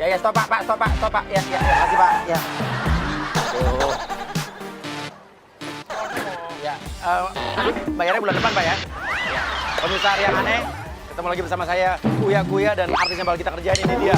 Ya, stop Pak, stop Pak. Ya, makasih Pak. Ya. Aduh. Ya, bayarnya bulan depan Pak ya. Ya. Pemirsa yang aneh, ketemu lagi bersama saya, Uya dan artis yang bakal kita kerjain ini dia.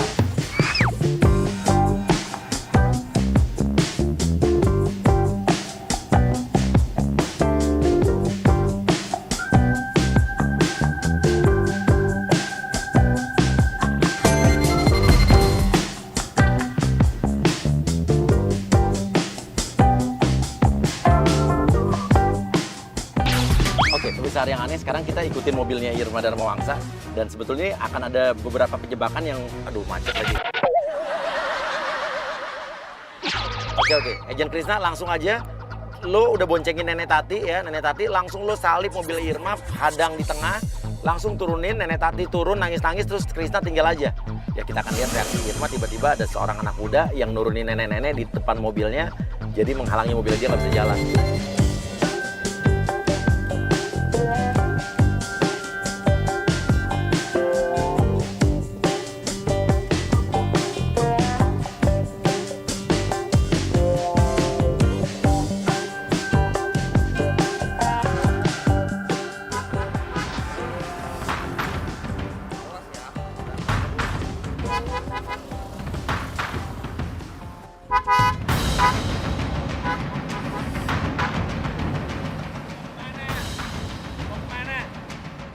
Oke, pemirsa yang aneh, sekarang kita ikutin mobilnya Irma Dharma Wangsa. Dan sebetulnya akan ada beberapa penjebakan yang, aduh macet lagi. Oke, Agent Krisna langsung aja. Lo udah boncengin Nenek Tati ya, Nenek Tati langsung lo salip mobil Irma, hadang di tengah. Langsung turunin, Nenek Tati turun, nangis-nangis, terus Krisna tinggal aja. Ya kita akan lihat reaksi Irma, tiba-tiba ada seorang anak muda yang nurunin nenek-nenek di depan mobilnya. Jadi menghalangi mobil dia nggak bisa jalan.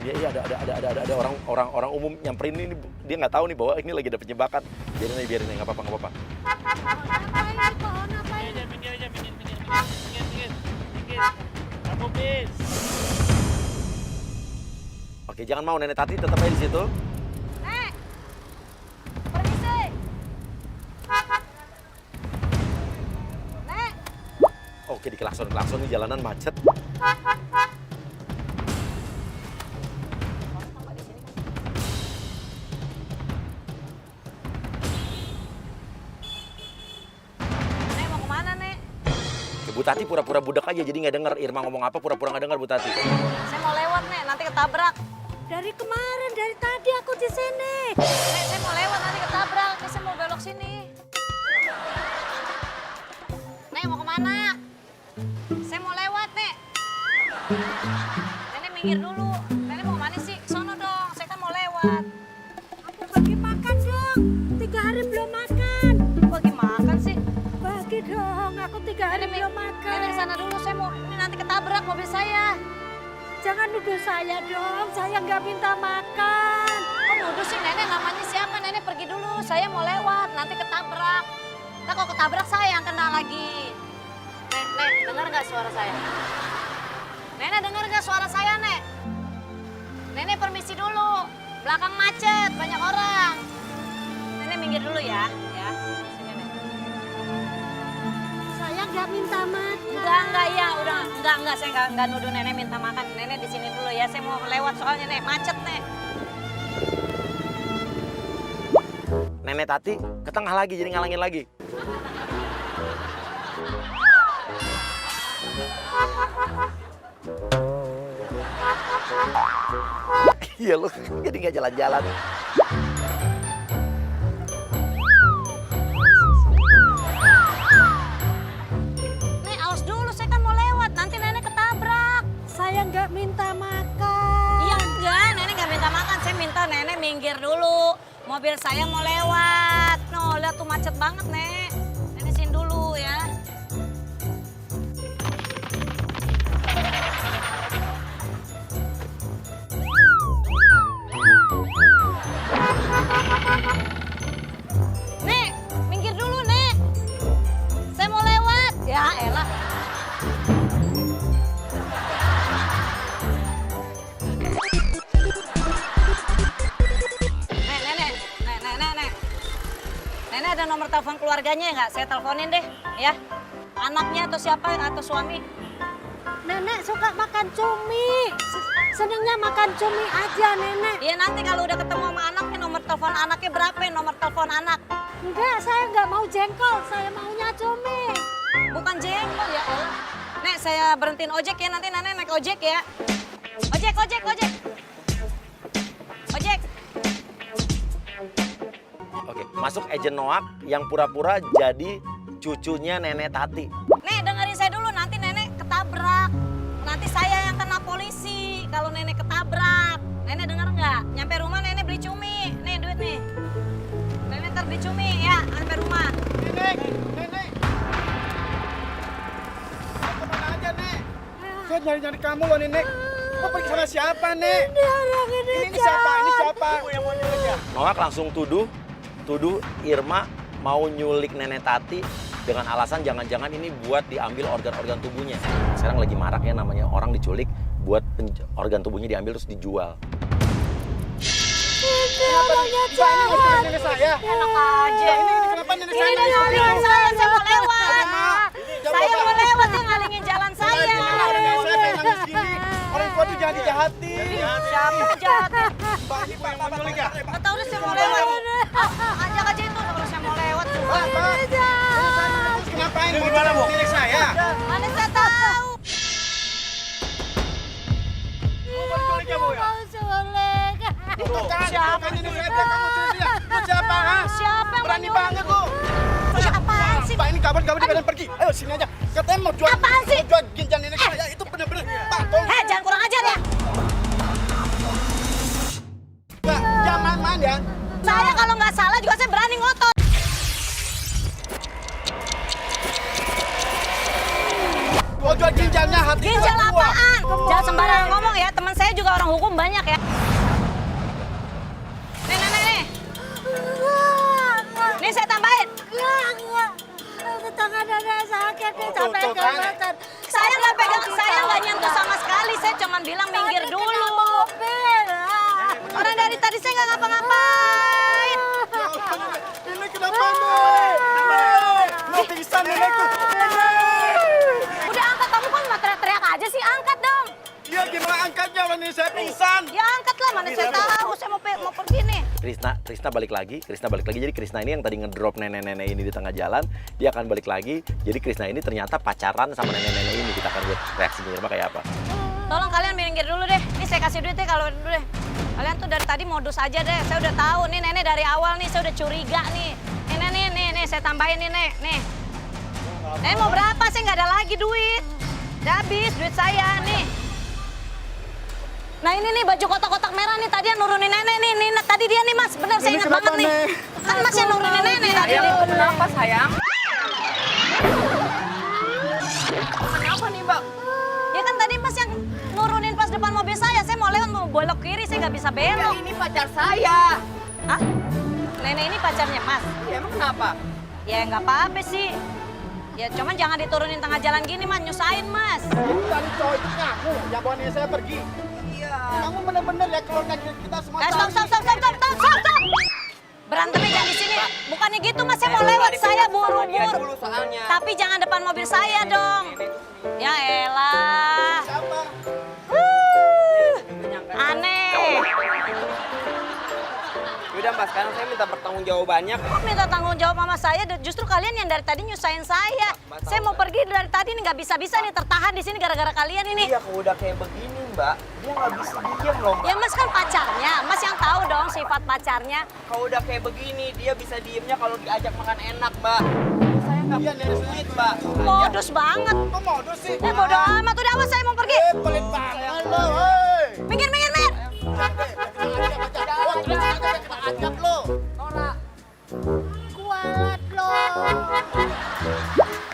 Iya, ada orang umum nyamperin ini, dia nggak tahu nih bahwa ini lagi ada penjebakan. Biarin aja, nggak apa-apa. Oke, jangan mau, Nenek Tati tetap aja di situ. Nek, permisi. Nek. Oke, di klakson nih, jalanan macet. Bu Tati pura-pura budak aja, jadi nggak denger Irma ngomong apa, pura-pura nggak denger Bu Tati. Saya mau lewat, Nek, nanti ketabrak. Dari kemarin, dari tadi aku di sini. Nek, saya mau lewat, nanti ketabrak. Nek, saya mau belok sini. Nek, mau kemana? Saya mau lewat, Nek. Nenek minggir dulu. Nenek mau kemana sih? Sono dong, saya kan mau lewat. Aku bagi makan dong. 3 hari belum makan. Bagi makan sih? Bagi dong, aku 3 hari belum makan. Nenek sana dulu, saya mau, ini nanti ketabrak mobil saya. Jangan nuduh saya dong, saya nggak minta makan. Kok nuduh sih, Nenek namanya siapa? Nenek pergi dulu, saya mau lewat, nanti ketabrak. Nah kalau ketabrak saya yang kena lagi. Nek, dengar nggak suara saya? Nenek dengar nggak suara saya, Nek? Nenek permisi dulu, belakang macet, banyak orang. Nenek minggir dulu ya. Nggak minta makan. Enggak ya, udah enggak, saya enggak nuduh Nenek minta makan. Nenek di sini dulu ya, saya mau lewat soalnya Nek, macet Nek. Nenek Tati ke tengah lagi, jadi ngalangin lagi. Iya lu, jadi nggak jalan-jalan. Saya nggak minta makan. Iya enggak, Nenek nggak minta makan. Saya minta Nenek minggir dulu. Mobil saya mau lewat. No, lihat tuh macet banget, Nek. Nenek sini dulu ya. Nek, minggir dulu, Nek. Saya mau lewat. Ya elah. Nenek ada nomor telepon keluarganya nggak? Saya teleponin deh, ya. Anaknya atau siapa atau suami? Nenek suka makan cumi. Senengnya makan cumi aja, Nenek. Iya nanti kalau udah ketemu sama anaknya, nomor telepon anaknya berapa? Nomor telepon anak? Enggak, saya nggak mau jengkol. Saya maunya cumi. Bukan jengkol ya, Allah. Nek, saya berhentiin ojek ya. Nanti Nenek naik ojek ya. Ojek. Ojek. Oke, masuk agent Noak yang pura-pura jadi cucunya Nenek Tati. Nek, dengerin saya dulu, nanti nenek ketabrak. Nanti saya yang kena polisi kalau nenek ketabrak. Nenek denger nggak? Nyampe rumah nenek beli cumi. Nih duit nih. Nenek ntar beli cumi ya, sampai rumah. Nenek. Kemana aja, Nek? Saya nyari-nyari kamu loh, Nenek. Kau pergi sama siapa, Nek? Ini siapa? Ibu yang mau nyulik ya? Noak langsung tuduh Irma mau nyulik Nenek Tati dengan alasan jangan-jangan ini buat diambil organ-organ tubuhnya. Sekarang lagi marak ya namanya orang diculik buat organ tubuhnya diambil terus dijual. Kenapa Mbak ini ngomongin nenek saya? Enak aja. Ini kenapa nenek saya? Ini ngalingin saya mau lewat. Saya mau lewat, dia ngalingin jalan saya. Saya pengen nangis gini. Orang tua tuh jangan dijahatin. Siapa jahatin? Mbak, ibu yang mau nyulik ya? Nggak tahu deh, saya mau lewat. Ajak aja itu kalau saya mau lewat. Terus kenapa ini mau nenek saya? Mana saya tahu. Mau diculik ya, Bu ya? Itu kan nenek saya bilang kamu culik dia. Lu siapa, ha? Siapa yang Berani mau banget lu. Apaan sih? Pak, ini kabar kalian pergi. Ayo sini aja. Katanya mau jual. Apaan sih? Mau jual ginjal nenek saya. Itu bener-bener. Pak, tolong. Hei, jangan kurang ajar ya. Pak, jangan main-main ya. Saya kalau nggak salah juga saya berani ngotot. Mau jual ginjalnya hati. Ginjal gua. apaan? Jangan sembarangan ngomong ya. Teman saya juga orang hukum banyak ya. Nih. Nih saya tambahin. Tangan dada sakit nih sampai Tuh, kan. kelihatan. Saya nggak pegang, saya nggak nyentuh sama sekali. Saya cuma bilang minggir dulu. Orang dari tadi saya nggak ngapa-ngapain. Nenek kenapa, Nek? Mau pingsan nenek tuh. Udah angkat, kamu kan nggak teriak-teriak aja sih, angkat dong. Iya, gimana angkatnya kalau nenek saya pingsan? Ya angkat lah, mana saya tahu. Saya mau pergi nih. Krisna balik lagi. Jadi Krisna ini yang tadi ngedrop nenek-nenek ini di tengah jalan, dia akan balik lagi. Jadi Krisna ini ternyata pacaran sama nenek-nenek ini. Kita akan lihat reaksinya Irma kayak apa. Tolong kalian minggir dulu deh. Ini saya kasih duit deh kalau dulu deh. Kalian tuh dari tadi modus aja deh. Saya udah tahu nih nenek dari awal nih saya udah curiga nih. Nih saya tambahin nih nek. Nih. Nenek mau berapa? Saya nggak ada lagi duit. Udah habis duit saya nih. Nah ini nih baju kotak-kotak merah nih tadi yang nurunin nenek nih. Tadi dia nih mas, bener saya ingat banget nih. Kan mas yang nurunin nenek tadi. Kenapa sayang? Kenapa nih mbak? Ya kan tadi mas yang nurunin pas depan mobil saya mau lewat mau belok kiri, saya nggak bisa Ya belok. ini pacar saya. Hah? Nenek ini pacarnya mas? Ya emang kenapa? Ya nggak apa-apa sih. Ya cuman jangan diturunin tengah jalan gini mas, nyusahin mas. Tadi cowok itu ngaku yang bawa nenek saya pergi. Iya. Kamu bener-bener ya keluarga kita semua. Stop. Berantemnya jangan di sini. Bukannya gitu mas, saya mau lewat, saya buru-buru. Dulu soalnya. Tapi jangan depan mobil saya dong. Ya elah. Siapa? Aneh. Udah mbak, sekarang saya minta pertanggungjawabannya. Kok minta tanggung jawab sama saya? Justru kalian yang dari tadi nyusahin saya. Saya mau pergi dari tadi nih nggak bisa-bisa nih tertahan di sini gara-gara kalian ini. Iya kalau udah kayak begini mbak, dia nggak bisa diem loh mbak. Ya mas kan pacarnya, mas yang tahu dong sifat pacarnya. Kalau udah kayak begini, dia bisa diemnya kalau diajak makan enak mbak. Saya nggak Iya, punya nenek duit mbak. Modus banget. Kok modus sih? Bodo amat, udah awas saya mau pergi. Pelit banget lo, hei. Minggir. Ajak lo. Kualat lo.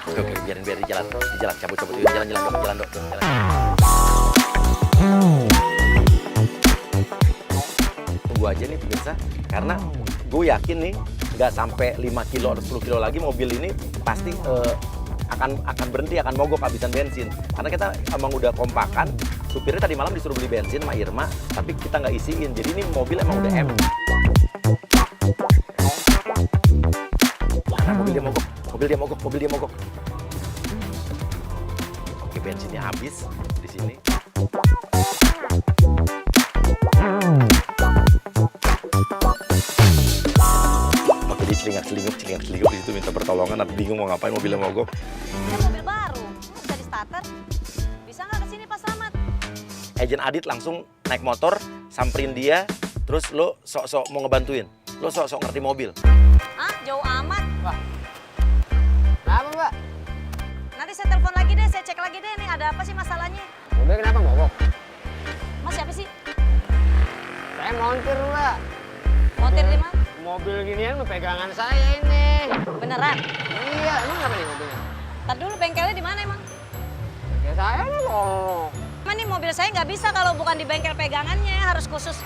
Oke, biarin di jalan, cabut yuk, jalan dok. Tunggu aja nih pemirsa, karena gue yakin nih nggak sampai 5 kilo atau 10 kilo lagi mobil ini pasti akan berhenti, akan mogok habisan bensin. Karena kita emang udah kompakan, supirnya tadi malam disuruh beli bensin sama Irma, tapi kita nggak isiin. Jadi ini mobil emang udah Karena mobil dia mogok. Oke, bensinnya habis di sini. Oke, dia celingak-celinguk di situ minta pertolongan, nanti bingung mau ngapain, mobilnya mogok. Ini mobil baru, bisa di starter. Bisa nggak kesini Pak Slamet? Agent Adit langsung naik motor, samperin dia, terus lo sok-sok mau ngebantuin. Lo sok-sok ngerti mobil. Ah, jauh amat. Kenapa, Mbak? Nanti saya telepon lagi deh, saya cek lagi deh nih ada apa sih masalahnya. Mobil kenapa mogok? Mas siapa sih? Saya montir, Mbak. Montir di mana? Mobil ginian mah pegangan saya ini. Beneran? Iya, emang kenapa nih mobilnya? Ntar dulu bengkelnya di mana emang? Ya saya nih loh. Emang nih mobil saya nggak bisa kalau bukan di bengkel pegangannya, harus khusus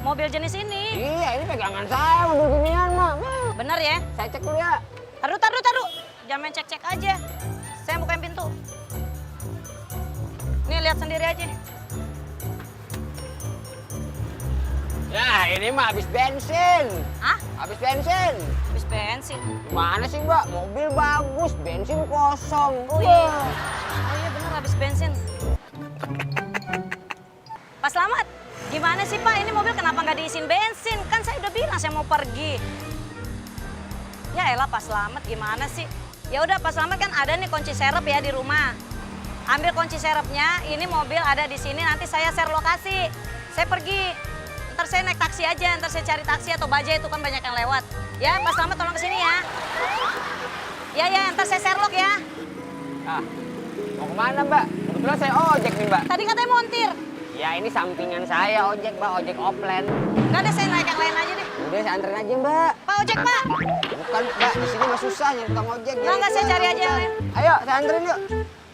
mobil jenis ini. Iya, ini pegangan saya mobil ginian mah. Bener ya? Saya cek dulu ya. Taruh. Jangan main cek-cek aja. Saya bukain pintu. Nih lihat sendiri aja. Ya, ini mah habis bensin. Hah? Habis bensin. Habis bensin. Gimana sih, Mbak? Mobil bagus, bensin kosong. Oh iya. Oh iya bener habis bensin. Pak Slamet, gimana sih Pak? Ini mobil kenapa nggak diisiin bensin? Kan saya udah bilang saya mau pergi. Ya elah Pak Slamet, gimana sih? Ya udah Pak Slamet kan ada nih kunci serep ya di rumah. Ambil kunci serepnya, ini mobil ada di sini, nanti saya share lokasi. Saya pergi. Ntar saya naik taksi aja, ntar saya cari taksi atau bajai itu kan banyak yang lewat. Ya Pak Slamet tolong kesini ya. Ya, ntar saya Sherlock ya. Ah, mau kemana, Mbak? Kebetulan saya ojek nih, Mbak. Tadi katanya montir. Ya, ini sampingan saya ojek, Mbak. Ojek offline. Nggak ada, saya naik yang lain aja deh. Udah, saya anterin aja, Mbak. Pak ojek Pak. Bukan, Mbak. Di sini mah susah nyari tukang ojek. Nggak, saya cari aja yang lain. Ayo, saya anterin yuk.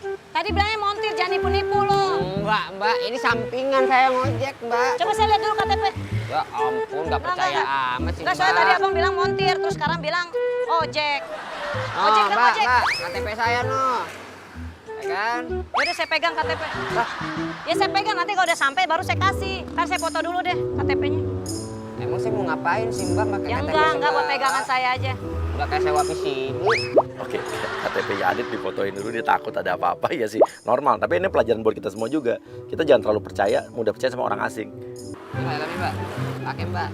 Tadi bilangnya montir, jangan nipu-nipu loh. Mbak. Ini sampingan saya ngojek, Mbak. Coba saya lihat dulu KTP. Ya ampun, nggak percaya amat sih, Nggak, soalnya Mbak. tadi abang bilang montir, terus sekarang bilang ojek. Oh, Ojek dong, Mbak, ojek. Mbak. KTP saya, no. Ya kan? Yaudah saya pegang KTP. Ya saya pegang, nanti kalau udah sampai baru saya kasih. Kan saya foto dulu deh KTP-nya. Emang saya mau ngapain sih, Mbak? Pakai Ya KTP enggak buat segala? pegangan saya aja. Udah kayak sewa PCD. Oke, KTP-nya Adit difotoin dulu, dia takut ada apa-apa ya sih. Normal, tapi ini pelajaran buat kita semua juga. Kita jangan terlalu mudah percaya sama orang asing. Ini helmnya, Mbak. Pakai, Mbak.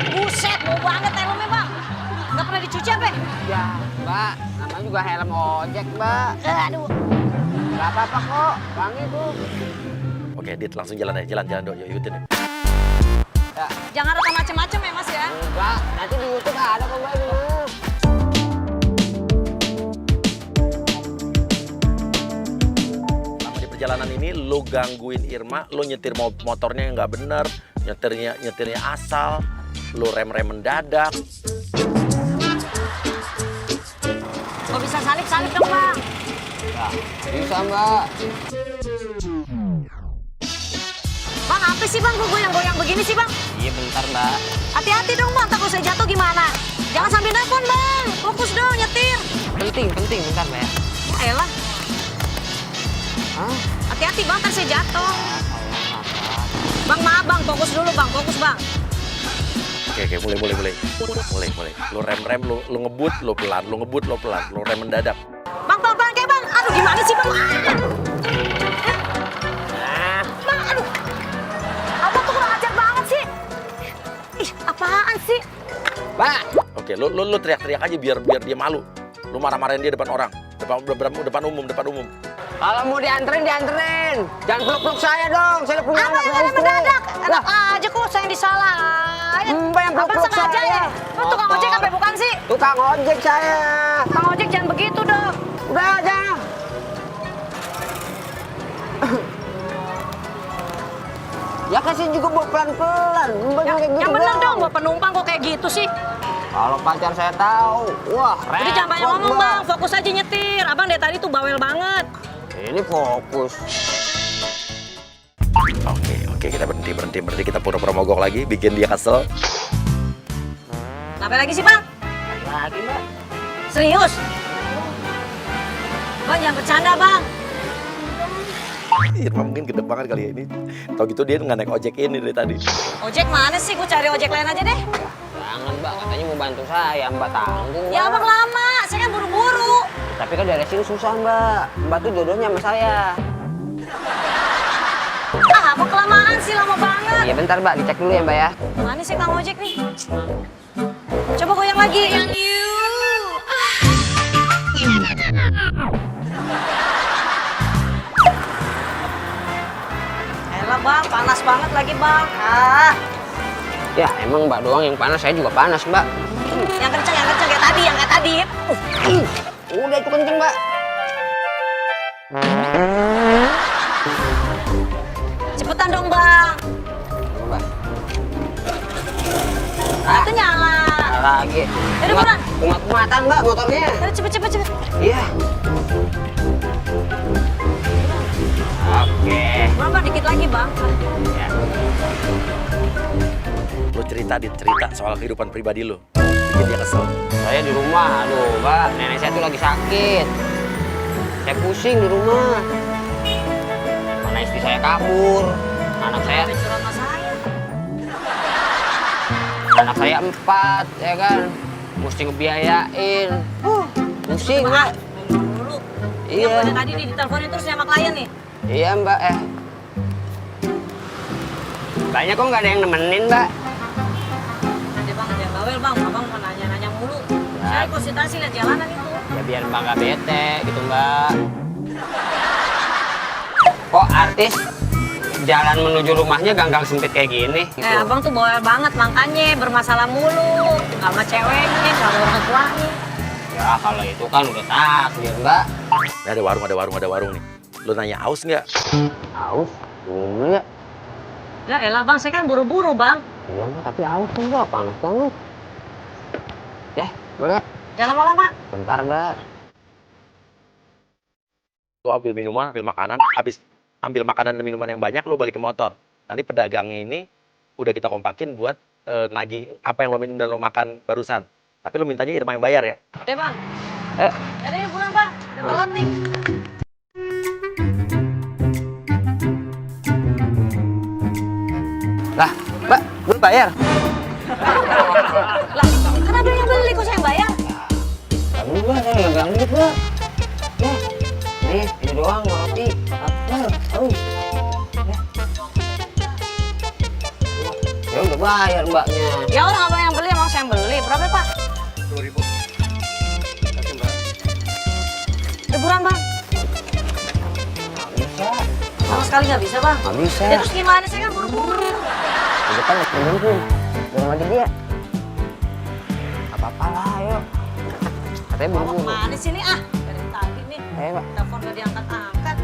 Buset, bau banget helmnya bang. Nggak pernah dicuci apa? Ya, Mbak. Namanya juga helm ojek, Mbak. Aduh. Gak apa-apa kok. Wangi tuh. Oke, Dit, langsung jalan aja. Jalan dong, yuk ikutin. Ya, Jangan rekam macem-macem ya mas ya. enggak. Nanti di YouTube ada kok, Mbak. Ini. Selama di perjalanan ini, lo gangguin Irma, lo nyetir motornya yang nggak bener, nyetirnya asal, lo rem mendadak. Kok bisa salip-salip dong bang? Ya, bisa, Mbak. Bang apa sih bang, kok goyang-goyang begini sih bang? Iya, bentar, Mbak. Hati-hati dong bang, takut saya jatuh gimana? Jangan sambil nelfon bang, fokus dong nyetir. Penting, bentar, Mbak. Elah, Hah? hati-hati bang, kan saya jatuh. Bang maaf bang, fokus dulu bang, fokus bang. Oke, mulai. Lo rem, lo ngebut, lo pelan, lo ngebut, lo pelan, lo rem mendadak. Bang, pelan-pelan kayak bang. Aduh gimana sih bang? Bang, aduh. Abang tuh kurang ajar banget sih. Ih, apaan sih? Mbak. Oke, lo teriak-teriak aja biar dia malu. Lo marah-marahin dia depan orang, depan umum. Kalau mau dianterin. Jangan peluk-peluk saya dong. Saya udah punya Apa anak. yang saya ada istri. mendadak? Enak Lah, aja kok saya yang disalahin. Mbak yang Abang peluk-peluk sengaja saya. ya? Lu tukang ojek apa bukan sih? Tukang ojek saya. Tukang ojek jangan begitu dong. Udah aja. Ya kasih juga bawa pelan-pelan. Mbak Yang, kayak gitu yang bener dong, buat penumpang kok kayak gitu sih. Kalau pacar saya tahu, wah Jadi jangan banyak repot, ngomong Mbak. bang, fokus aja nyetir. Abang dari tadi tuh bawel banget. Ini fokus. Oke, kita berhenti. Kita pura-pura mogok lagi, bikin dia kesel. Sampai lagi sih bang? Lagi, Mbak. Serius? Bang jangan bercanda bang. Irma mungkin gede banget kali ya ini. Tau gitu dia nggak naik ojek ini dari tadi. Ojek mana sih? Gue cari ojek lain aja deh. Jangan, Mbak. Katanya mau bantu saya, Mbak tanggung. Ya Mbak. abang lama, saya kan buru-buru. Tapi kan dari sini susah, Mbak. Mbak tuh jodohnya sama saya. Ah abang kelamaan sih, lama banget. Iya bentar, Mbak. Dicek dulu ya, Mbak ya. Mana sih kang ojek nih? Coba goyang lagi. Yang Elah bang, panas banget lagi bang. Ya emang mbak doang yang panas, saya juga panas mbak. Yang kenceng kayak tadi. Udah itu kenceng mbak. Cepetan dong bang. Mbak. Itu nyala. Lagi. Udah buruan. Kumat-kumatan mbak motornya. Ayo, cepet. Iya. Oke. Buruan bang, dikit lagi bang. Ya. Lo cerita soal kehidupan pribadi lo. Bikin dia kesel. Saya di rumah, aduh mbak, nenek saya tuh lagi sakit. Saya pusing di rumah. Mana istri saya kabur, anak saya Curhat sama saya. 4, ya kan, mesti ngebiayain. Pusing mbak. Dulu. Iya. Yang pada tadi nih diteleponin terus sama klien nih. Iya mbak, Mbaknya kok nggak ada yang nemenin mbak? Ada bang, jangan bawel bang. Abang mau nanya mulu. Saya konsultasi lihat jalanan itu. Ya biar mbak nggak bete gitu mbak. Kok artis jalan menuju rumahnya ganggang sempit kayak gini? Gitu. Abang tuh bawel banget makanya bermasalah mulu. Nggak sama ceweknya, nggak sama orang tuanya. Ya kalau itu kan udah takdir mbak. Nah, ada warung nih. Lo nanya aus nggak? Aus? Dulu ya. Ya elah bang, saya kan buru-buru bang. Iya mbak, tapi aus tuh mbak, panas banget. Ya, boleh. Jangan lama-lama. Bentar mbak. Lo ambil minuman, ambil makanan, habis ambil makanan dan minuman yang banyak, lo balik ke motor. Nanti pedagangnya ini udah kita kompakin buat nagih apa yang lo minum dan lo makan barusan. Tapi lo mintanya Irma yang bayar ya. Udah bang. Jadi pulang bang, udah telat nih. Lah, mbak, belum bayar? Lah, kan ada yang beli kok saya yang bayar. Kamu mbak, saya nggak ganggu mbak. Ya, nih, ini doang roti. Lapar, aus. Ya udah bayar mbaknya. Ya orang abang yang beli, emang saya yang beli. Berapa pak? 10.000. Kasih mbak. Udah buruan bang. Nggak bisa. Sama sekali nggak bisa bang. Nggak bisa. Ya terus gimana, saya kan buru-buru. Di depan masih nungguin. Dorong lagi dia. Apa-apa lah, ayo. Katanya Bawa buru-buru. kemana sih nih? Dari tadi nih. Ayo mbak, Telepon gak diangkat-angkat.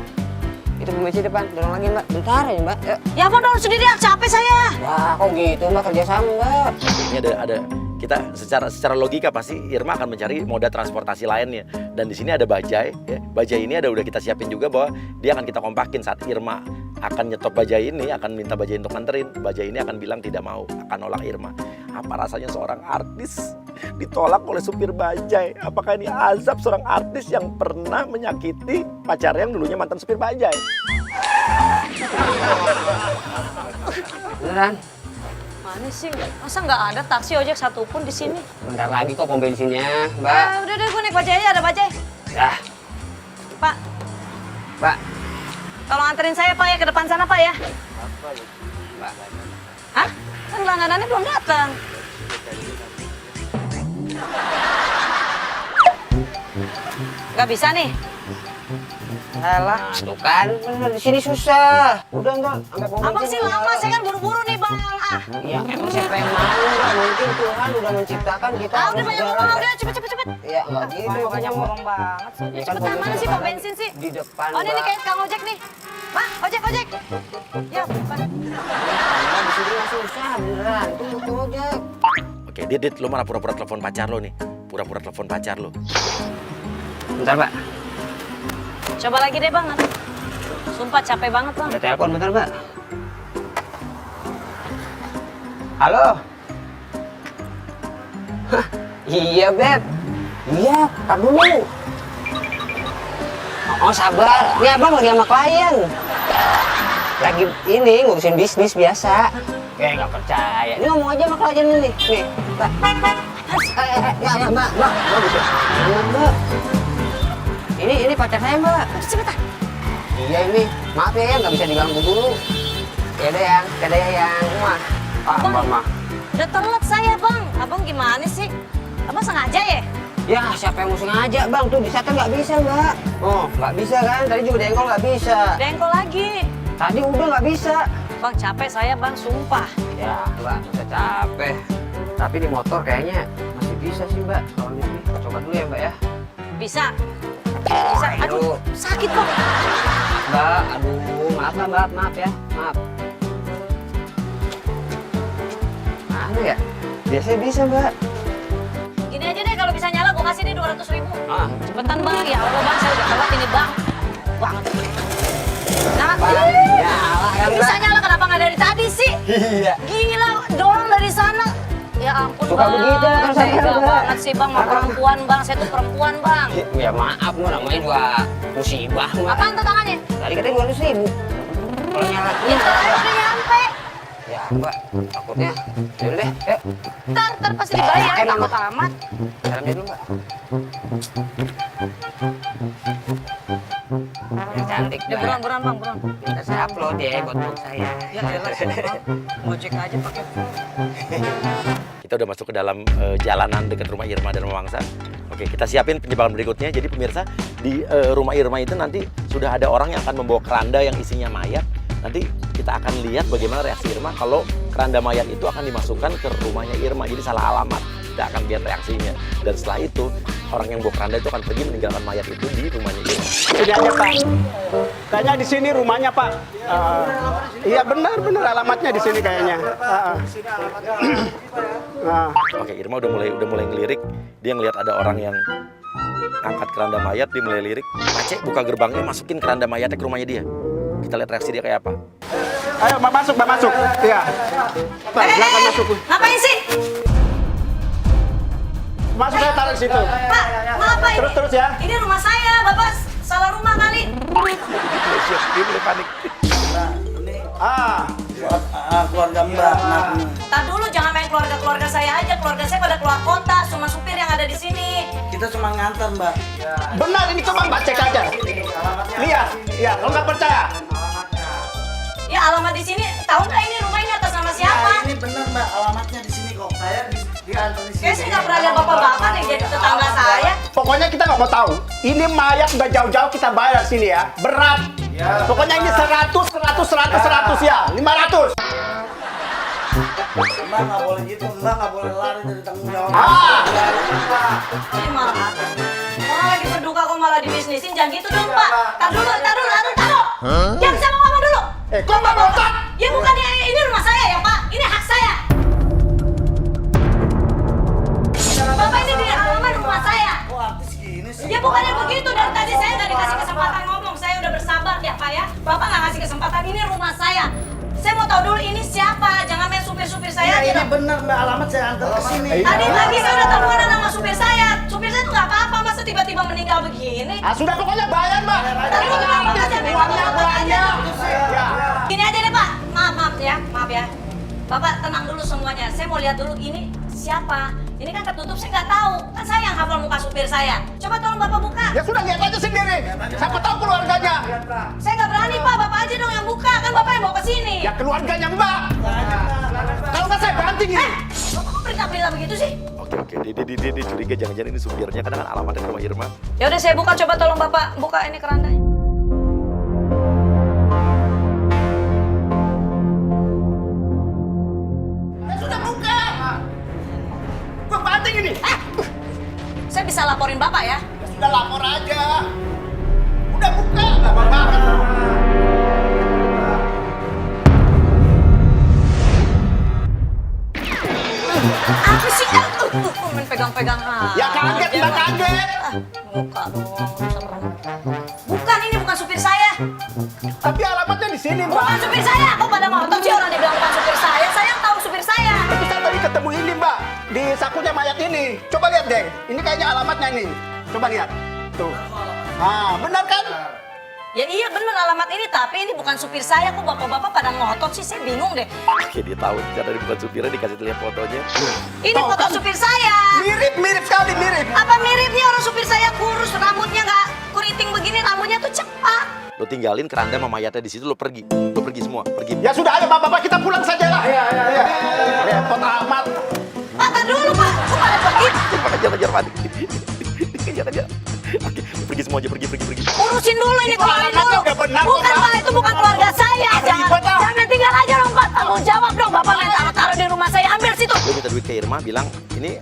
itu pembensin depan. Dorong lagi mbak. Bentar aja mbak. Yuk. Ya abang dorong sendiri, capek saya. Ya kok gitu mbak, kerjasama mbak. Ini ada kita secara logika pasti Irma akan mencari moda transportasi lainnya. Dan di sini ada bajai, ya. Bajai ini udah kita siapin juga bahwa dia akan kita kompakin saat Irma akan nyetop bajai ini, akan minta bajai untuk nganterin. Bajai ini akan bilang tidak mau, akan nolak Irma. Apa rasanya seorang artis ditolak oleh supir bajai? Apakah ini azab seorang artis yang pernah menyakiti pacarnya yang dulunya mantan supir bajai? Beneran? Mana sih? Masa nggak ada taksi ojek satupun di sini? Bentar lagi kok pom bensinnya mbak. Udah deh, gue naik bajai aja, ada bajai. Ya, Pak, mbak. tolong anterin saya pak ya ke depan sana pak ya. Mbak. Hah? Kan langganannya belum datang. Nggak bisa nih. Alah, tuh kan, bener di sini susah. Udah enggak, sampai pom Abang bensin sih lama, enggak. saya kan buru-buru nih bang. Ya emang siapa yang mau, nggak mungkin Tuhan udah menciptakan kita. Udah banyak ngomong, udah cepet. Ya nggak gitu, makanya mau. banget sih. Ya kan, Cepetan, mana sih pom bensin sih? Di depan, Oh ini nih Mbak. kayak Kang Ojek nih. Pak, ojek. Ya, bukan. Mbak, di sini nggak susah, beneran. Tunggu aja. Oke, Dit, lo mana pura-pura telepon pacar lo nih? Pura-pura telepon pacar lo. Bentar, Mbak. Coba lagi deh bang. Sumpah capek banget bang. Ada telepon, bentar, Mbak. Halo? Hah, iya, Beb. Iya, tar dulu. Oh, sabar. Ini abang lagi sama klien. Lagi ini ngurusin bisnis biasa. Kayak nggak percaya. Ini ngomong aja sama klien ini. Nih, Mbak. Ya, Mbak. Mbak, gitu. Mbak. Ini pacar saya, Mbak. Cepetan. Iya ini, maaf ya, nggak bisa diganggu dulu. Ya udah yang, dadah ya yang, mah. Bang, Mah. udah telat saya bang. Abang gimana sih? Abang sengaja ya? Ya siapa yang mau sengaja bang, tuh di sana nggak bisa Mbak. Oh nggak bisa kan, tadi juga dengkol nggak bisa. Dengkol lagi. Tadi udah nggak bisa. Bang, capek saya bang, sumpah. Ya, Mbak, bisa capek. Tapi di motor kayaknya masih bisa sih, Mbak. Kalau ini, coba dulu ya, Mbak ya. Bisa? Bisa? Aduh, sakit kok. Mbak, aduh, maaf lah, Mbak, maaf ya, maaf. Anu ya, biasanya bisa, Mbak. Gini aja deh, kalau bisa nyala gue kasih deh 200.000. Ah, Cepetan bang, ya Allah bang, saya udah telat ini bang. Banget. Nah, nyala kan, bisa Mbak? nyala kenapa nggak dari tadi sih? Iya. Gila, dorong dari sana. Ya ampun Suka bang, begitu kan saya, tega Mbak. banget sih bang, mau perempuan bang, saya tuh perempuan bang. Ya maaf, Mbak, namanya juga musibah, Mbak. Apaan tuh tangannya? Tadi katanya 200.000. Kalau nyala, Ya saya udah nyampe. ya, Mbak, takutnya. Yaudah deh, yuk. Ntar pasti dibayar, takut amat. Salamnya dulu, Mbak. Yang cantik, Ya Mbak. buruan bang, buruan. Bisa saya upload ya buat blog saya. Ya elah sih bang, ngojek aja pakai phone. Kita udah masuk ke dalam jalanan dekat rumah Irma dan Mawangsa. Oke, kita siapin penyebaran berikutnya. Jadi pemirsa, di rumah Irma itu nanti sudah ada orang yang akan membawa keranda yang isinya mayat. Nanti kita akan lihat bagaimana reaksi Irma kalau keranda mayat itu akan dimasukkan ke rumahnya Irma. Jadi salah alamat. Kita akan lihat reaksinya. Dan setelah itu, orang yang bawa keranda itu akan pergi meninggalkan mayat itu di rumahnya Irma. Ini aja Pak. Kayaknya di sini rumahnya Pak. Iya benar alamatnya di sini kayaknya. Nah. Oke, Irma udah mulai ngelirik. Dia ngelihat ada orang yang angkat keranda mayat, dia mulai lirik. Aceh buka gerbangnya, masukin keranda mayatnya ke rumahnya dia. Kita lihat reaksi dia kayak apa. Ayo Mbak masuk. Iya. Pak, silakan masuk. Ngapain sih? Masuk saya taruh di situ. Pak, ngapa ini? Terus ya. Ini rumah saya, Bapak salah rumah kali. Dia mulai panik. Keluarga Mbak. Tar dulu, jangan main keluarga saya aja. Keluarga saya pada keluar kota, cuma supir yang ada di sini. Kita cuma nganter Mbak. Benar ini coba Mbak cek aja. Lihat. Ya, kalau nggak percaya. Ya alamat di sini, tahu nggak ini rumah ini atas nama siapa? Ini bener Mbak, alamatnya di sini kok. Saya diantar di sini. Kayaknya saya nggak pernah lihat bapak-bapak nih jadi tetangga saya. Pokoknya kita nggak mau tahu. Ini mayat udah jauh-jauh kita bayar sini ya. Berat. Pokoknya ini 100 ya. 500. Mbak nggak boleh gitu, Mbak nggak boleh lari dari tanggung jawab. Ini malah orang lagi berduka kok malah dibisnisin, jangan gitu dong Pak. Tar dulu. Jangan saya mau ngomong dulu. Kok Mbak botak? Ya bukannya ini rumah saya ya Pak, ini hak saya. Bapak ini di halaman rumah saya. Kok artis gini sih? Ya bukannya begitu, dari tadi saya nggak dikasih kesempatan ngomong, saya udah bersabar ya Pak ya. Bapak nggak ngasih kesempatan, ini rumah saya. Saya mau tahu dulu ini siapa, jangan main supir-supir saya aja Iya ini dong. bener Mbak, alamat saya antar ke sini. Tadi pagi saya udah teleponan sama supir saya. Supir saya tuh nggak apa-apa, masa tiba-tiba meninggal begini. Sudah pokoknya bayar Mbak. Tadi lu kenapa aja, Uangnya. Ya. Gini aja deh Pak, maaf ya. Bapak tenang dulu semuanya, saya mau lihat dulu ini siapa. Ini kan ketutup, saya nggak tahu. Kan saya yang hafal muka supir saya. Coba tolong Bapak buka. Ya sudah lihat aja sendiri. Siapa tahu keluarganya. Saya nggak berani Pak, Bapak aja dong yang buka. Kan Bapak yang bawa ke sini. Ya keluarganya Mbak. Kalau nggak saya banting ini. Bapak kok berita-berita begitu sih? Oke, dia curiga jangan-jangan ini supirnya karena kan alamatnya ke rumah Irma. Ya udah saya buka, coba tolong Bapak buka ini kerandanya. Sudah buka. Gua banting ini. Saya bisa laporin Bapak ya. Ya sudah lapor aja. Udah buka. Nggak apa-apa. Apa sih? Main pegang-pegang Ya kaget, Mbak kaget. Buka dong, serem. Bukan, ini bukan supir saya. Tapi alamatnya di sini, Mbak. Bukan supir saya. Kok pada ngotot sih orang dibilang bukan supir saya? Saya yang tahu supir saya. Tapi saya tadi ketemu ini, Mbak. Di sakunya mayat ini. Coba lihat deh. Ini kayaknya alamatnya ini. Coba lihat. Tuh. Benar kan? Ya iya bener alamat ini, tapi ini bukan supir saya. Kok bapak-bapak pada ngotot sih? Saya bingung deh. Oke, dia tahu karena dia bukan supirnya, dikasih lihat fotonya. Ini Tuh, foto kan? supir saya. Mirip sekali, mirip. Apa miripnya orang supir saya kurus, rambutnya nggak kuriting begini, rambutnya tuh cepat. Lo tinggalin keranda sama mayatnya di situ, lo pergi semua, pergi. Ya sudah, ayo Bapak, kita pulang saja lah. Iya. Repot amat. Pak, tar dulu Pak, kok pada pergi? Jangan panik. Jangan. Oke, pergi semua aja, pergi. Urusin dulu ini, keluarin alamatnya dulu. udah benar, Bukan Pak. Pak, itu bukan keluarga saya. Ribet, ah. Jangan tinggal aja ke Irma bilang ini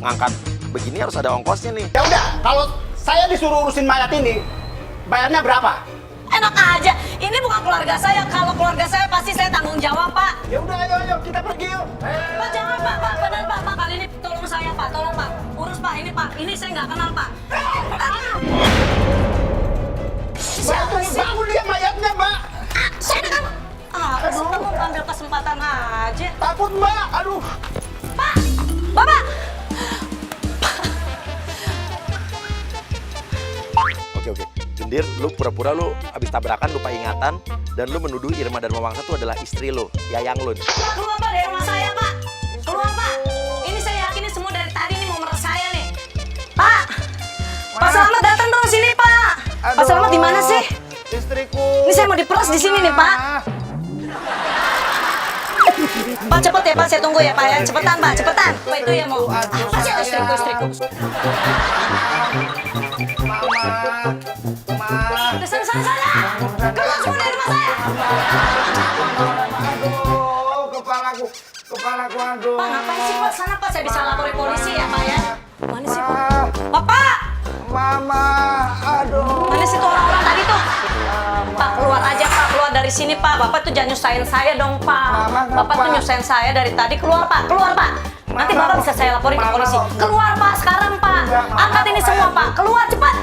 ngangkat begini harus ada ongkosnya nih. Ya udah, kalau saya disuruh urusin mayat ini, bayarnya berapa? Enak aja. Ini bukan keluarga saya. Kalau keluarga saya pasti saya tanggung jawab, Pak. Ya udah, ayo kita pergi yuk. Pak, jangan, Pak. Pak, benar, Pak. Pak, kali ini tolong saya, Pak. Tolong, Pak. Urus, Pak. Ini, Pak. Ini saya nggak kenal, Pak. Siapa sih? Bangun lihat mayatnya, Mbak. Saya kan... Apa sih kamu ambil kesempatan aja? Takut, Mbak. Aduh. Pak! Bapak! Oke. Gendir, lu pura-pura lu abis tabrakan lupa ingatan dan lu menuduh Irma dan Wangsa itu adalah istri lu, yayang lu. Pak, keluar, Pak, dari rumah saya, Pak. Keluar, Pak. Ini saya yakin ini semua dari tadi nih mau meres saya nih. Pak! Pak Selamat datang dong sini, Pak. Pak Selamat di mana sih? Istriku. Ini saya mau diperas di sini nih, Pak. Pak, cepet ya, Pak. Saya tunggu ya, Pak ya. Cepetan, Pak. Cepetan. Pak, itu ya mau. Apa sih istriku? Udah sana. Keluar semua dari rumah saya. Aduh, kepalaku, aduh. Pak, ngapain sih, Pak? Sana, Pak. Saya bisa laporin polisi ya, Pak ya. Mana sih, Pak? Bapak! Mama, aduh. Mana sih tuh orang-orang tadi tuh? Pak, keluar aja, Pak. Keluar dari sini, Pak. Bapak tuh jangan nyusahin saya dong, Pak. Bapak tuh nyusahin saya dari tadi. Keluar, Pak. Nanti Bapak bisa saya laporin ke polisi. Keluar, Pak. Sekarang, Pak. Angkat ini semua, Pak. Keluar, cepat.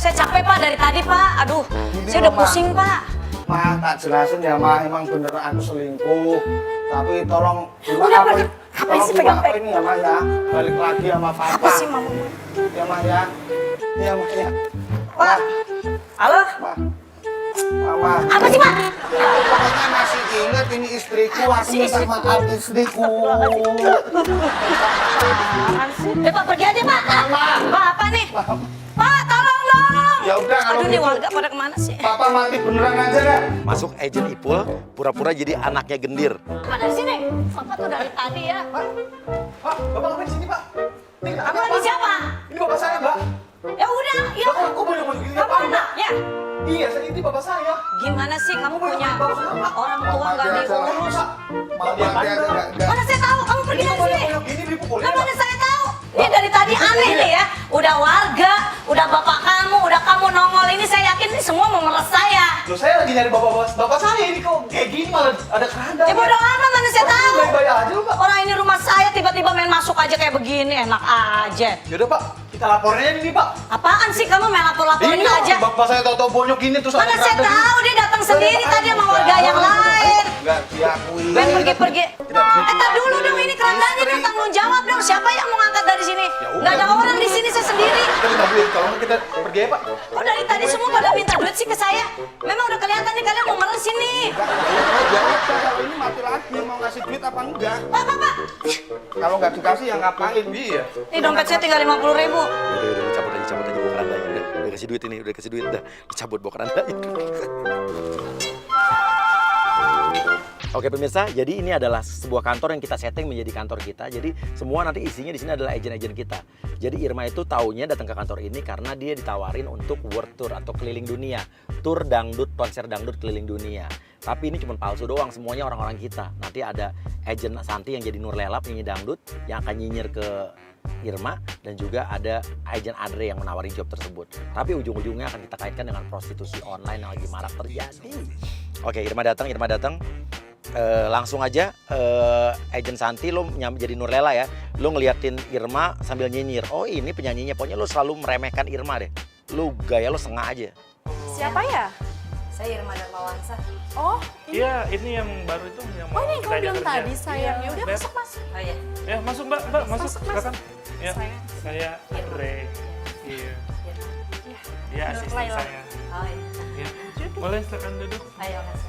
Saya capek, Pak, dari tadi, Pak. Aduh, saya udah pusing, Pak. Ma, tak jelasin ya, Ma. Emang bener aku selingkuh. Tapi tolong Udah, Pak. Ngapain sih pegang-pegang? ini ya, Ma ya. Balik lagi sama Papa. Apa sih, Mama? Ya, Ma ya. Ya, Ma ya. Pak. Halo? Ma. Mama. Apa sih, Pak? Pokoknya masih inget ini istriku. Aku minta maaf istriku. Pak, pergi aja, Pak. Pak, apa nih? Pak, tolong dong. Ya udah, kalau Aduh, nih gitu. warga pada kemana sih? Papa mati beneran aja deh. Masuk agent Ipul, pura-pura jadi anaknya Gendir. Pak, dari sini. Bapak tuh dari tadi ya. Pak, Bapak ngapain di sini, Pak? Ini Bapak ini siapa? Ini Bapak saya, Mbak. Ya udah, ya. Bapak, kok boleh masuk gini? Kamu anaknya? Iya, ini Bapak saya. Gimana sih kamu punya orang tua nggak diurus? Mati aja, enggak. Mana saya tahu? Kamu pergi dari sini. Ini dipukulin. Nah, mana saya tahu? Ini dari tadi aneh nih ya. Udah warga, udah bapak kamu, udah kamu nongol ini. Saya yakin ini semua mau meres saya. Loh, saya lagi nyari bapak saya ini kok kayak gini malah ada keranda. Ya bodo amat, mana saya tahu? Baik-baik aja lu, Pak. Orang ini rumah saya tiba-tiba main masuk aja kayak begini, enak aja. Yaudah, Pak. Kita laporin aja nih, Pak. Apaan sih kamu main lapor-laporin Ini aja? Bapak saya tahu-tahu bonyok gini terus Mana saya tahu dia datang sendiri tadi sama warga yang lain. Enggak diakui. Ben pergi. Tar dulu dong, ini kerandanya kan tanggung jawab dong. Siapa yang mau ngangkat dari sini? Nggak ada orang di sini, saya sendiri. Kita minta duit, kalau nggak kita pergi ya, Pak. Oh, dari tadi semua pada minta duit sih ke saya. Memang udah kelihatan nih kalian mau meres sini. Ya udah, kalau ini mati lagi mau ngasih duit apa enggak? Pak. Kalau nggak dikasih ya ngapain? Iya. Ini dompet saya tinggal 50.000. Udah cabut aja bawa kerandanya. Udah kasih duit ini, udah dicabut bawa kerandanya. Oke pemirsa, jadi ini adalah sebuah kantor yang kita setting menjadi kantor kita. Jadi semua nanti isinya di sini adalah agen-agen kita. Jadi Irma itu taunya datang ke kantor ini karena dia ditawarin untuk world tour atau keliling dunia. Tour dangdut, konser dangdut keliling dunia. Tapi ini cuma palsu doang, semuanya orang-orang kita. Nanti ada agen Santi yang jadi Nur Lelap nyanyi dangdut yang akan nyinyir ke Irma, dan juga ada agen Andre yang menawari job tersebut. Tapi ujung-ujungnya akan kita kaitkan dengan prostitusi online yang lagi marak terjadi. Oke, Irma datang. Langsung aja agen Santi lo jadi Nurlela ya. Lo ngeliatin Irma sambil nyinyir. Oh ini penyanyinya, pokoknya lo selalu meremehkan Irma deh. Lo gaya lo sengah aja. Siapa ya? Saya Irma Darmawansa. Oh, Iya, ini yang baru itu yang mau ini yang kita kamu ajak bilang kerja. tadi sayang. Ya udah Beb. masuk. Oh iya. Ya, masuk Mbak, masuk. Silakan. Ya, Sayang. saya Andre. Iya. Dia asisten Laila. saya. Oh iya. Ya. Boleh silakan duduk. Ayo, Mas.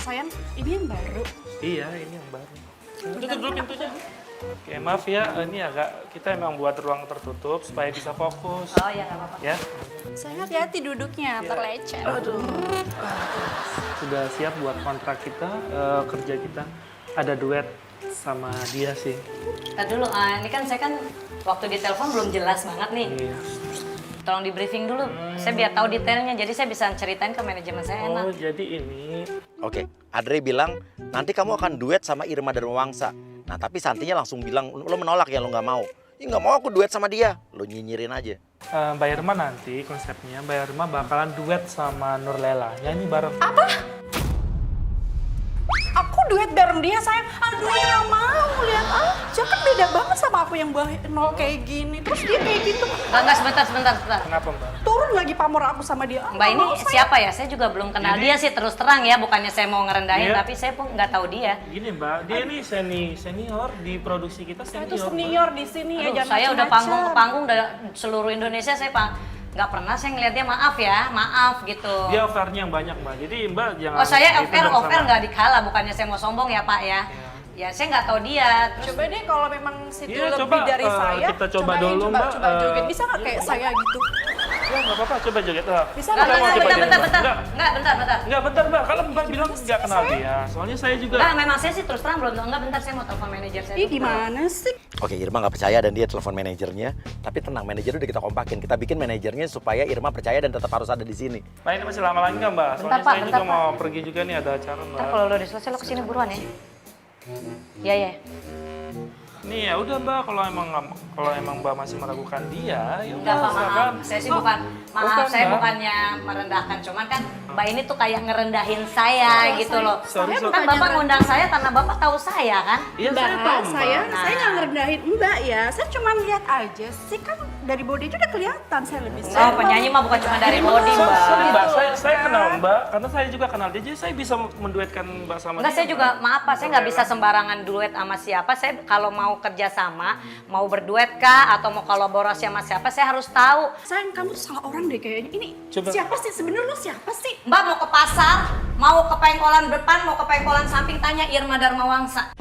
Sayang, ini yang baru. Iya, ini yang baru. Tutup dulu pintunya. Oke, maaf ya, ini agak kita emang buat ruang tertutup supaya bisa fokus. Oh iya, nggak apa-apa. Ya, Sayang hati-hati duduknya, terlecet. sudah siap buat kontrak kita, kerja kita. Ada duet sama dia sih. Dulu, ini kan saya kan waktu di telepon belum jelas banget nih. Iya. Tolong di briefing dulu. Saya biar tahu detailnya, jadi saya bisa ceritain ke manajemen saya enak. Oh, jadi ini Oke, Andre bilang nanti kamu akan duet sama Irma Darmawansa. Nah tapi Santinya langsung bilang, lo menolak ya, lo nggak mau. Ya nggak mau, aku duet sama dia. Lo nyinyirin aja. Mbak Irma nanti konsepnya Mbak Irma bakalan duet sama Nurlela, nyanyi bareng. Aku duet bareng dia sayang. Aduh nggak mau, lihat aja kan beda banget sama aku yang nol kayak gini. Terus dia kayak gitu. Enggak, sebentar. Kenapa Mbak? Turun lagi pamor aku sama dia. Mbak ini siapa ya? Saya juga belum kenal dia sih, terus terang ya. Bukannya saya mau ngerendahin, Iya. tapi saya pun nggak tahu dia. Gini Mbak, dia ini senior di produksi kita Saya senior. tuh Mbak. senior di sini ya, Aduh, jangan saya udah macem-macem. panggung ke panggung dari seluruh Indonesia, saya nggak pernah saya ngeliat dia maaf gitu. Dia offernya yang banyak Mbak, jadi Mbak jangan. Oh saya itu dong offer sama- nggak dikala, bukannya saya mau sombong ya Pak ya. Ya saya nggak tahu dia. Terus Coba deh kalau memang situ Iya, lebih coba, dari saya. kita coba cobain, dulu, Mbak. Coba joget. Bisa nggak kayak saya gitu? Ya nggak apa-apa, coba joget. Bisa Nggak, nggak? mau coba bentar, joget, bentar. Mbak. Nggak, Bentar Mbak, kalau Mbak bilang nggak kenal dia, soalnya saya juga. Nggak, memang saya sih terus terang belum tahu. Nggak, bentar saya mau telepon manajer saya. Ih dulu. gimana sih? Oke, Irma nggak percaya dan dia telepon manajernya. Tapi tenang, manajer udah kita kompakin. Kita bikin manajernya supaya Irma percaya dan tetap harus ada di sini. Mbak ini masih lama lagi nggak Mbak? Soalnya Pak, saya bentar, juga mau pergi juga nih, ada acara Mbak. Ntar kalau lo udah selesai lo kesini buruan ya. Iya. Nih ya udah Mbak, kalau emang Mbak masih meragukan dia, ya Enggak udah Pak, silakan. maaf. Saya sih bukan, maaf Bukan, saya Mbak. bukannya merendahkan. Cuman kan Mbak ini tuh kayak ngerendahin saya gitu loh. Sorry, sorry. Kan Bapak ngundang saya karena Bapak tahu saya kan. Iya saya tahu Mbak. saya Nah. nggak ngerendahin Mbak ya. Saya cuma lihat aja sih kan dari body itu udah kelihatan saya lebih Oh, penyanyi mah bukan cuma dari body Sorry Mbak. Mbak, saya kenal Mbak, karena saya juga kenal dia, jadi saya bisa menduetkan Mbak sama Enggak, dia, saya juga Mbak. maaf Pak, saya nggak bisa sembarangan duet sama siapa. Saya kalau mau kerja sama, mau berduet kah atau mau kolaborasi sama siapa, saya harus tahu. Sayang kamu tuh salah orang deh kayaknya. Ini Coba. siapa sih sebenarnya lu siapa sih? Mbak mau ke pasar, mau ke pengkolan depan, mau ke pengkolan samping, tanya Irma Darmawangsa.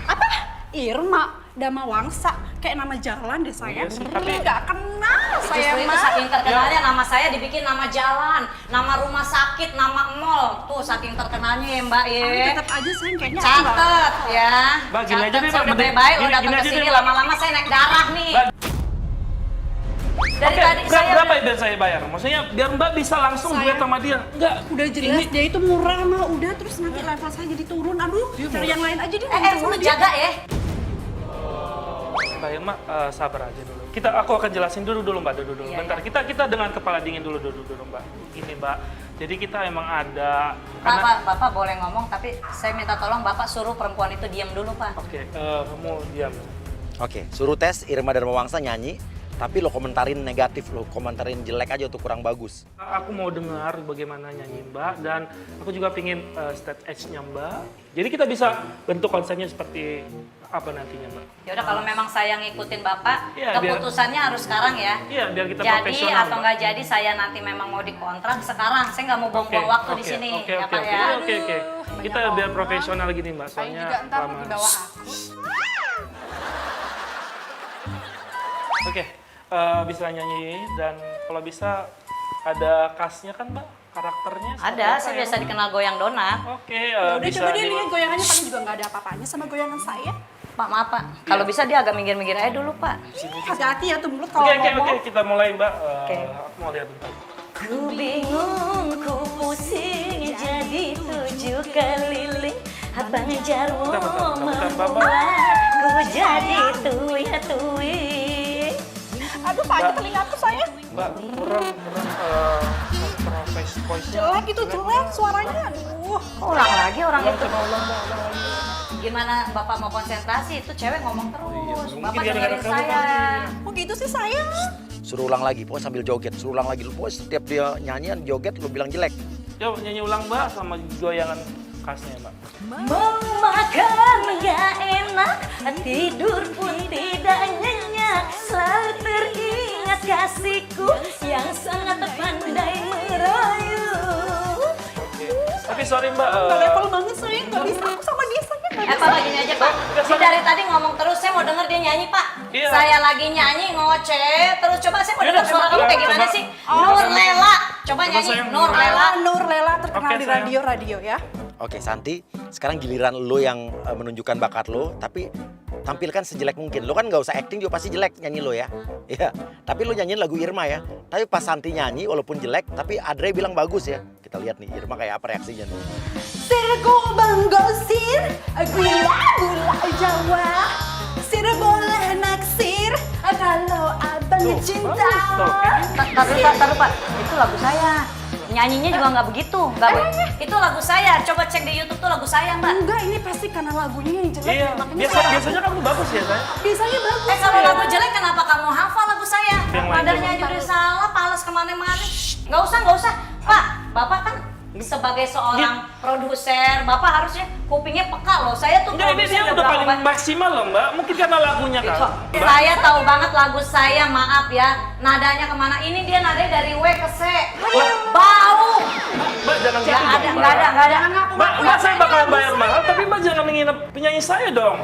Apa? Irma Damawangsa. Kayak nama jalan deh sayang. Iya sih, tapi- Nggak kenal saya Justru itu mah. saking terkenalnya nama saya dibikin nama jalan, nama rumah sakit, nama mall. Tuh saking terkenalnya ya Mbak ya. Tapi tetap aja sayang kayaknya aku nggak- Catet ya. Mbak, gini aja Catet, deh, saya Mbak. udah baik-baik lo Gini datang aja ke deh, sini Mbak. lama-lama saya naik darah nih. Mbak, Dari oke, tadi saya berapa yang biar saya bayar? Maksudnya biar Mbak bisa langsung Sayang. duet sama dia. Enggak, Udah jelas dia itu murah mah udah terus nanti level saya jadi turun. Aduh, cari yang lain aja dia. mulut jaga ya. Mbak Irma, sabar aja dulu. Aku akan jelasin dulu Mbak, dulu. Iya, Bentar, iya. kita dengan kepala dingin dulu Mbak. Gini Mbak, jadi kita emang ada Bapak boleh ngomong tapi saya minta tolong Bapak suruh perempuan itu diam dulu Pak. Oke, kamu diam. Oke, suruh tes Irma Darmawangsa nyanyi. Tapi lo komentarin negatif, lo komentarin jelek aja tuh kurang bagus. Aku mau dengar bagaimana nyanyi Mbak dan aku juga pingin stage edge-nya Mbak. Jadi kita bisa bentuk konsepnya seperti apa nantinya Mbak. Ya udah kalau memang saya ngikutin Bapak, Iya, keputusannya harus sekarang ya. Iya, biar kita Jadi profesional. atau Mbak. nggak jadi saya nanti memang mau dikontrak sekarang. Saya nggak mau buang-buang waktu di sini ya Pak ya. Oke. Kita biar profesional gini Mbak, Saya soalnya juga ntar mau lama. dibawa aku. Oke, bisa nyanyi dan kalau bisa ada khasnya kan Mbak, karakternya seperti Ada, apa saya ya? biasa dikenal goyang donat. Oke, Udah bisa coba deh di- lihat goyangannya paling juga nggak ada apa-apanya sama goyangan saya. Pak maaf Pak, kalau bisa dia agak minggir-minggir aja dulu Pak. Hati-hati ya tuh mulut kalau Oke, ngomong. kita mulai Mbak. Oke. Aku mau lihat bentar. Ku bingung, ku pusing, jadi 7 keliling. Abang jarwo Bentar, Bapak. membuatku jadi tuya-tui. Aduh panjang telingaku saya. Mbak, kurang voice-nya. Jelek itu jelek suaranya. Aduh. Ulang lagi orang itu. Coba ulang Mbak. Gimana Bapak mau konsentrasi? Itu cewek ngomong terus. mungkin Bapak gara-gara dengerin kamu saya. Kok gitu sih saya? Suruh ulang lagi, pokoknya sambil joget. Suruh ulang lagi, pokoknya setiap dia nyanyian joget lo bilang jelek. Yuk nyanyi ulang Mbak sama goyangan khasnya Mbak. Mau makan nggak enak, tidur pun tidak nyenyak. Selalu teringat kasihku yang sangat pandai merayu. Tapi sorry Mbak. Nggak level banget saya. Nggak bisa aku sama dia saya nggak bisa. Pak gini aja Pak, dia dari tadi ngomong terus, saya mau denger dia nyanyi Pak. Iya. Saya lagi nyanyi ngoceh, terus coba saya mau denger Iya, suara coba, kamu kayak gimana coba. sih? Nur Lela, coba nyanyi sayang, Nur Lela. Nur Lela terkenal Oke, di sayang. radio ya. Oke, Santi, sekarang giliran lo yang menunjukkan bakat lo, tapi tampilkan sejelek mungkin. Lo kan nggak usah acting juga pasti jelek nyanyi lo ya. Iya, tapi lo nyanyiin lagu Irma ya. Tapi pas Santi nyanyi walaupun jelek, tapi Adre bilang bagus ya. Kita lihat nih Irma kayak apa reaksinya nih. Sirku menggosir, gula Jawa. Sir boleh naksir, kalau abang cinta. Taruh Pak, itu lagu saya. Nyanyinya juga nggak begitu, itu lagu saya. Coba cek di YouTube tuh lagu saya, Mbak. Enggak, ini pasti karena lagunya yang jelek. Iya, makanya saya- biasanya kamu bagus ya, saya. Biasanya bagus. Kalau lagu jelek kenapa kamu hafal lagu saya? Yang lain Nadanya aja udah salah, pales kemana-mana. Nggak usah. Pak, Bapak kan sebagai seorang produser, Bapak harusnya kupingnya peka loh. Saya tuh Enggak, ini produser dia udah berapa paling banyak- maksimal loh, Mbak. Mungkin karena lagunya kan. Saya tahu banget lagu saya, maaf ya. Nadanya kemana? Ini dia nadanya dari W ke C. Bau. Mbak jangan gitu dong, Mbak. Nggak ada. Mbak, saya bakalan bayar mahal, tapi Mbak jangan menginap penyanyi saya dong.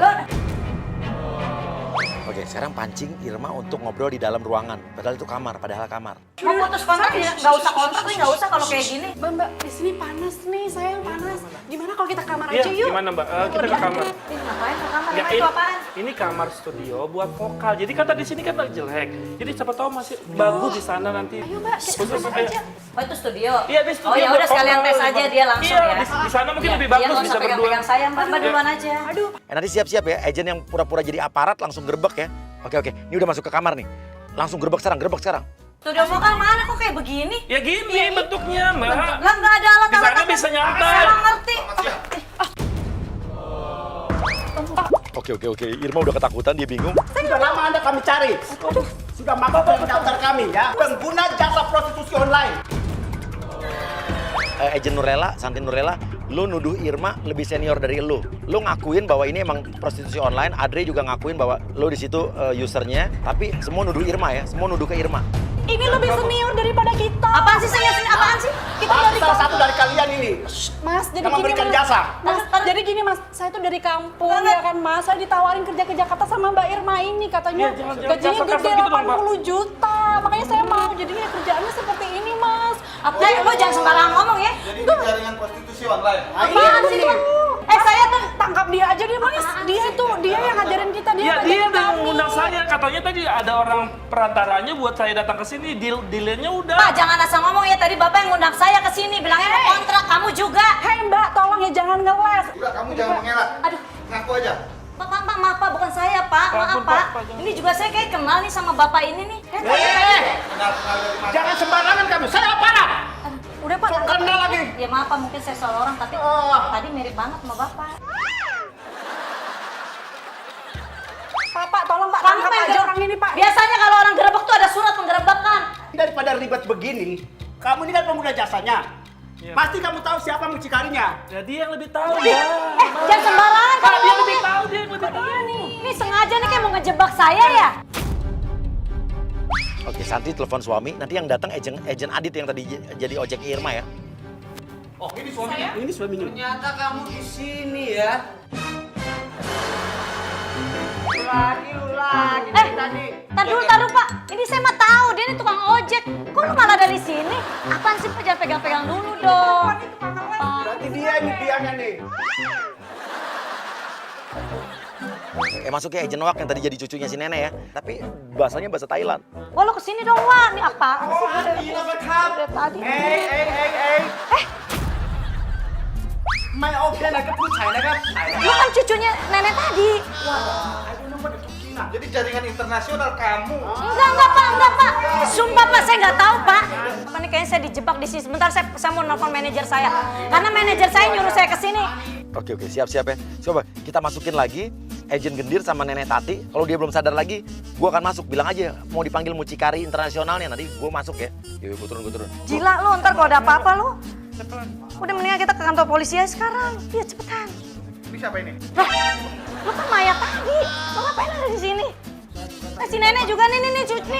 Oke, sekarang pancing Irma untuk ngobrol di dalam ruangan. Padahal itu kamar, padahal kamar. Mau putus kontrak ya? Nggak usah kontrak nih, nggak usah kalau kayak gini. Mbak, di sini panas nih, saya panas. Gimana kalau kita kamar Iya, aja yuk? gimana Mbak? Kita ke kamar. Ini ngapain ke kamar? Ya, Emang itu apaan? ini kamar studio buat vokal. Jadi kan tadi sini kan jelek. Jadi siapa tahu masih bagus di sana nanti. Ayo Mbak, kita Khusus, kamar ayo. aja. Oh itu studio? Iya, di studio. Oh ya udah buat sekalian vokal. tes aja dia langsung Iya, ya. di sana mungkin Iya, lebih dia bagus nggak bisa usah berdua. pegang-pegang saya, Mbak duluan aja. Aduh, Nanti siap-siap ya, agent yang pura-pura jadi aparat langsung gerbek ya. Oke, ini udah masuk ke kamar nih. Langsung gerbek sekarang. Studio vokal mana kok kayak begini? Ya gini bentuknya, Mbak. Lah nggak ada alat-alat. Di sana bisa nyantai. Saya nggak ngerti. Oke. Irma udah ketakutan, dia bingung. Sudah lama Anda kami cari. Sudah masuk dalam daftar kami ya. Pengguna jasa prostitusi online. Agent Nurella, Santi Nurella, lu nuduh Irma lebih senior dari lu. Lu ngakuin bahwa ini emang prostitusi online, Adri juga ngakuin bahwa lu di situ usernya, tapi semua nuduh Irma ya, semua nuduh ke Irma. ini lebih senior daripada kita. Apaan sih saya sini? Apaan sih? Kita Pasti dari salah satu dari kalian ini Mas, jadi yang gini memberikan Mas. jasa. Mas, jadi gini Mas, saya tuh dari kampung ya kan Mas, saya ditawarin kerja ke Jakarta sama Mbak Irma ini, katanya Iya, jangan gajinya kasar-kasar gede gitu dong, Pak. 80 juta, makanya saya mau, jadinya kerjaannya seperti ini Mas. Apa? Lo jangan sembarangan ngomong ya. Jadi ini jaringan prostitusi online. Apaan sih lu? Saya tuh tangkap dia aja dia Mas, dia yang ngajarin kita, dia Iya, dia ngajarin udah kami. mengundang saya. Katanya tadi ada orang perantaranya buat saya datang ke sini. Dealnya udah. Pak jangan asal ngomong ya. Tadi Bapak yang ngundang saya ke sini bilangnya mau kontrak, kamu juga. Hei Mbak, tolong ya jangan ngeles. Udah kamu jangan mengelak. Aduh. Ngaku aja. Pak, maaf Pak, bukan saya Pak, maaf Ampun, Pak. Pak, Ini juga saya kayak kenal nih sama Bapak ini nih. Kenal dari mana? Jangan sembarangan kamu. Saya aparat. Aduh, udah Pak. Sok kenal lagi. Ya maaf Pak, mungkin saya salah orang tapi tadi mirip banget sama Bapak. Pak, tolong Pak, Kamu tangkap pengen aja gerebek? orang ini Pak. Biasanya kalau orang gerebek tuh ada surat penggerebekan. Daripada ribet begini, kamu ini kan pengguna jasanya. Iya. Pasti kamu tahu siapa mucikarinya. Ya dia yang lebih tahu, Mbak. Jangan sembarangan Pak, kalau dia ngomong lebih ya. tahu, dia yang lebih tahu. Ini sengaja nih kayak mau ngejebak saya ya. Oke, Santi telepon suami, nanti yang datang agent Adit yang tadi jadi ojek Irma ya. Ini suaminya. Ternyata kamu di sini ya. Taruh Pak. Ini saya mah tahu dia ini tukang ojek. Kok lu malah dari sini? Apaan sih Pak? Jangan pegang-pegang dulu dong. Berarti dia ini dianya nih. Masuk ya agent Wak yang tadi jadi cucunya si Nenek ya. Tapi bahasanya bahasa Thailand. Wah lu kesini dong Wak. Ini apaan sih? Udah tadi. Hey. Mai oke nak ke pucai nak kan? Lu kan cucunya nenek tadi. Jadi jaringan internasional kamu. Enggak Pak. Sumpah Pak, saya nggak tahu Pak. Apa nih kayaknya saya dijebak di sini. Sebentar saya mau nelfon manajer saya. Karena manajer saya nyuruh saya ke sini. Oke, siap ya. Coba kita masukin lagi agent Gendir sama Nenek Tati. Kalau dia belum sadar lagi, gua akan masuk. Bilang aja mau dipanggil mucikari internasionalnya, nanti gua masuk ya. Yuk, gua turun. Gila lu, ntar kalau ada apa-apa lu. Udah mendingan kita ke kantor polisi ya sekarang. Iya cepetan. Ini siapa ini? Lah, lu kan mayat tadi. Lu ngapain ada di sini? Nah, si nenek juga nih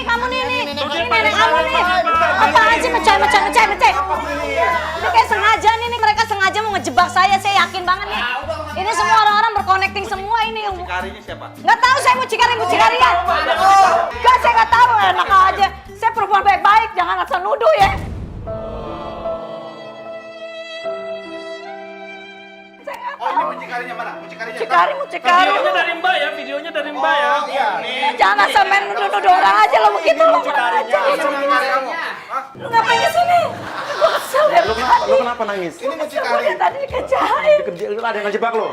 kamu nih. Ini nenek kamu nih. Apaan sih mecah. Ini kayak sengaja nih, mereka sengaja mau ngejebak saya yakin banget nih. Ini semua orang-orang berconnecting semua ini. Mucikarinya siapa? Nggak tahu saya mucikari ya. Enggak, saya nggak tahu, enak aja. Saya perempuan baik-baik, jangan asal nuduh ya. Oh ini mucikarinya mana? Mucikarinya. Mucikari. Videonya dari Mbak ya. Iya. Jangan asal main nuduh orang aja lo begitu lo. Mucikarinya. Mucikari kamu. Lu ngapain ke sini? Gua kesel deh Lu kenapa nangis? Ini mucikari. Tadi dikejarin. Ada yang ngejebak lo?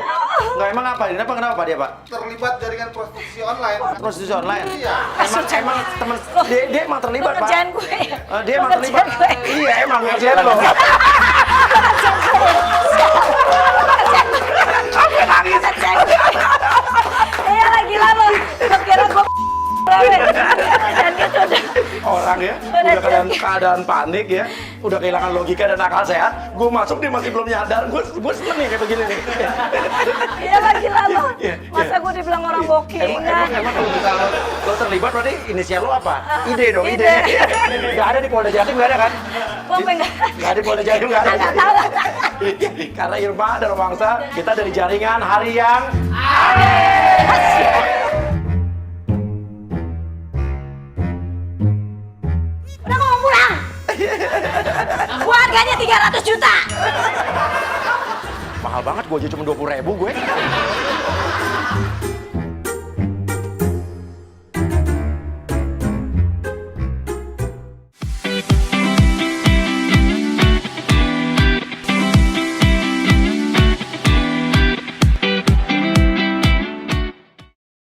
Nggak, emang apa? Kenapa dia, Pak? Terlibat jaringan prostitusi online. Prostitusi online? Iya. Emang teman dia emang terlibat, Pak. Ngerjain gue. Dia emang terlibat. Iya, emang ngerjain lo. Sampai nangis. Iya lagi lama. Kira gue dan gitu udah. Orang ya, udah keadaan panik ya, udah kehilangan logika dan akal sehat. Gue masuk dia masih belum nyadar. Gue seneng nih kayak begini nih. Iya lagi lama. Iya, Masa gue dibilang orang bookingan. Emang kalau misalnya lo terlibat berarti inisial lo apa? Ide dong, ide. Gak ada di Polda Jatim, gak ada kan? Gue pengen. Gak ada di Polda Jatim, gak ada. Nggak tahu. Karena Irma dan Romangsa, kita dari jaringan hari yang Udah mau pulang. Gua harganya 300 juta. mahal banget, gue aja cuma 20.000 gue.